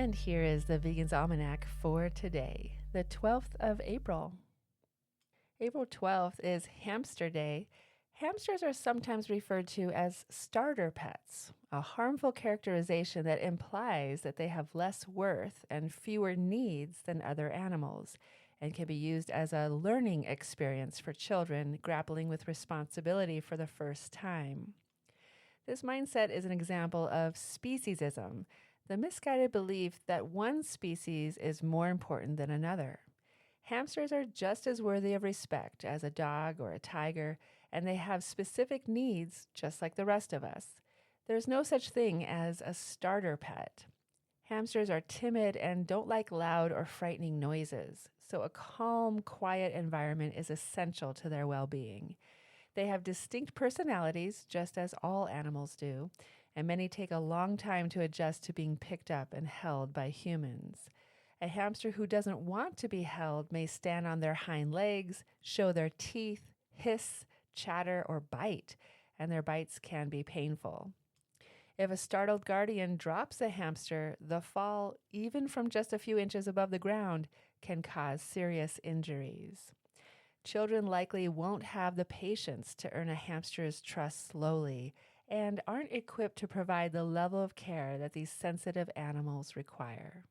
And here is the Vegan's Almanac for today, the 12th of April. April 12th is Hamster Day. Hamsters are sometimes referred to as starter pets, a harmful characterization that implies that they have less worth and fewer needs than other animals, and can be used as a learning experience for children grappling with responsibility for the first time. This mindset is an example of speciesism, the misguided belief that one species is more important than another. Hamsters are just as worthy of respect as a dog or a tiger, and they have specific needs just like the rest of us. There's no such thing as a starter pet. Hamsters are timid and don't like loud or frightening noises, so a calm, quiet environment is essential to their well-being. They have distinct personalities, just as all animals do, and many take a long time to adjust to being picked up and held by humans. A hamster who doesn't want to be held may stand on their hind legs, show their teeth, hiss, chatter, or bite, and their bites can be painful. If a startled guardian drops a hamster, the fall, even from just a few inches above the ground, can cause serious injuries. Children likely won't have the patience to earn a hamster's trust slowly and aren't equipped to provide the level of care that these sensitive animals require.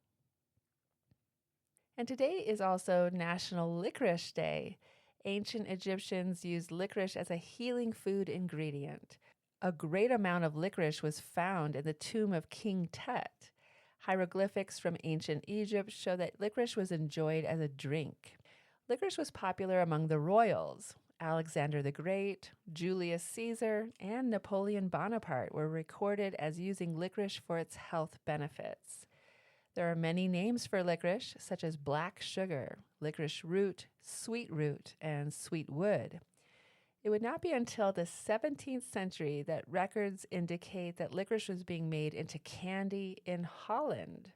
And today is also National Licorice Day. Ancient Egyptians used licorice as a healing food ingredient. A great amount of licorice was found in the tomb of King Tut. Hieroglyphics from ancient Egypt show that licorice was enjoyed as a drink. Licorice was popular among the royals. Alexander the Great, Julius Caesar, and Napoleon Bonaparte were recorded as using licorice for its health benefits. There are many names for licorice, such as black sugar, licorice root, sweet root, and sweet wood. It would not be until the 17th century that records indicate that licorice was being made into candy in Holland.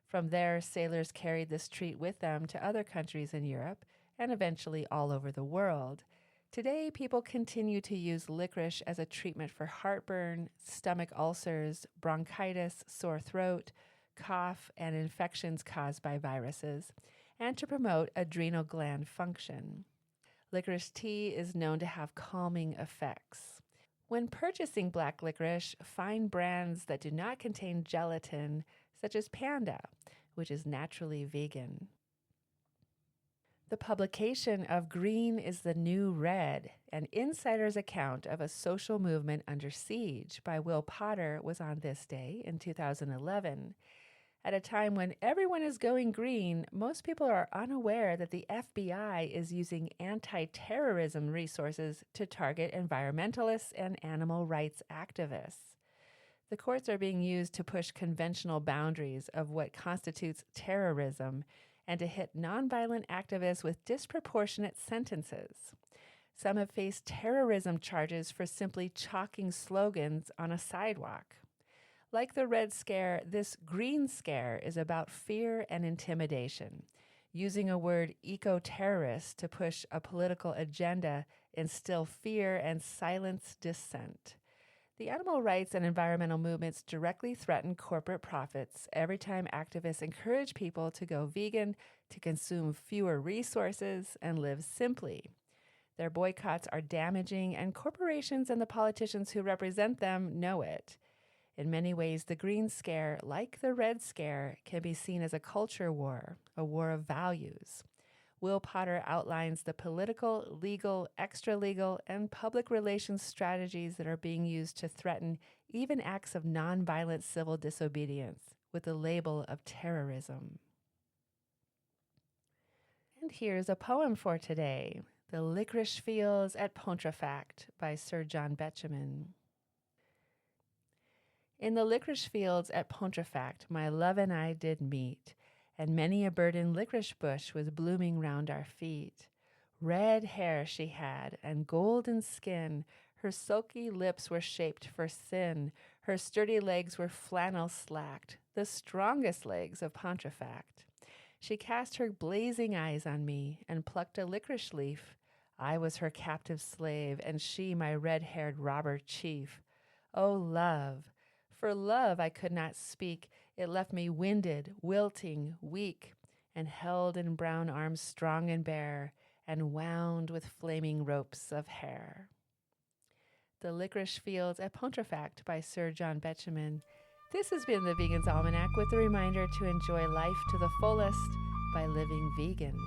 From there, sailors carried this treat with them to other countries in Europe and eventually all over the world. Today, people continue to use licorice as a treatment for heartburn, stomach ulcers, bronchitis, sore throat, cough, and infections caused by viruses, and to promote adrenal gland function. Licorice tea is known to have calming effects. When purchasing black licorice, find brands that do not contain gelatin, such as Panda, which is naturally vegan. The publication of Green is the New Red, an insider's account of a social movement under siege by Will Potter, was on this day in 2011. At a time when everyone is going green, most people are unaware that the FBI is using anti-terrorism resources to target environmentalists and animal rights activists. The courts are being used to push conventional boundaries of what constitutes terrorism and to hit nonviolent activists with disproportionate sentences. Some have faced terrorism charges for simply chalking slogans on a sidewalk. Like the Red Scare, this Green Scare is about fear and intimidation. Using a word eco-terrorist to push a political agenda, instill fear, and silence dissent. The animal rights and environmental movements directly threaten corporate profits every time activists encourage people to go vegan, to consume fewer resources, and live simply. Their boycotts are damaging, and corporations and the politicians who represent them know it. In many ways, the Green Scare, like the Red Scare, can be seen as a culture war, a war of values. Will Potter outlines the political, legal, extra-legal, and public relations strategies that are being used to threaten even acts of nonviolent civil disobedience with the label of terrorism. And here's a poem for today, The Licorice Fields at Pontefract by Sir John Betjeman. In the licorice fields at Pontefract, my love and I did meet, and many a burdened licorice bush was blooming round our feet. Red hair she had, and golden skin, her sulky lips were shaped for sin, her sturdy legs were flannel slacked, the strongest legs of Pontefract. She cast her blazing eyes on me, and plucked a licorice leaf. I was her captive slave, and she my red-haired robber chief. O love! For love I could not speak, It left me winded, wilting, weak, and held in brown arms strong and bare, and wound with flaming ropes of hair. The Licorice Fields at Pontefract by Sir John Betjeman. This has been the Vegan's Almanac with a reminder to enjoy life to the fullest by living vegan.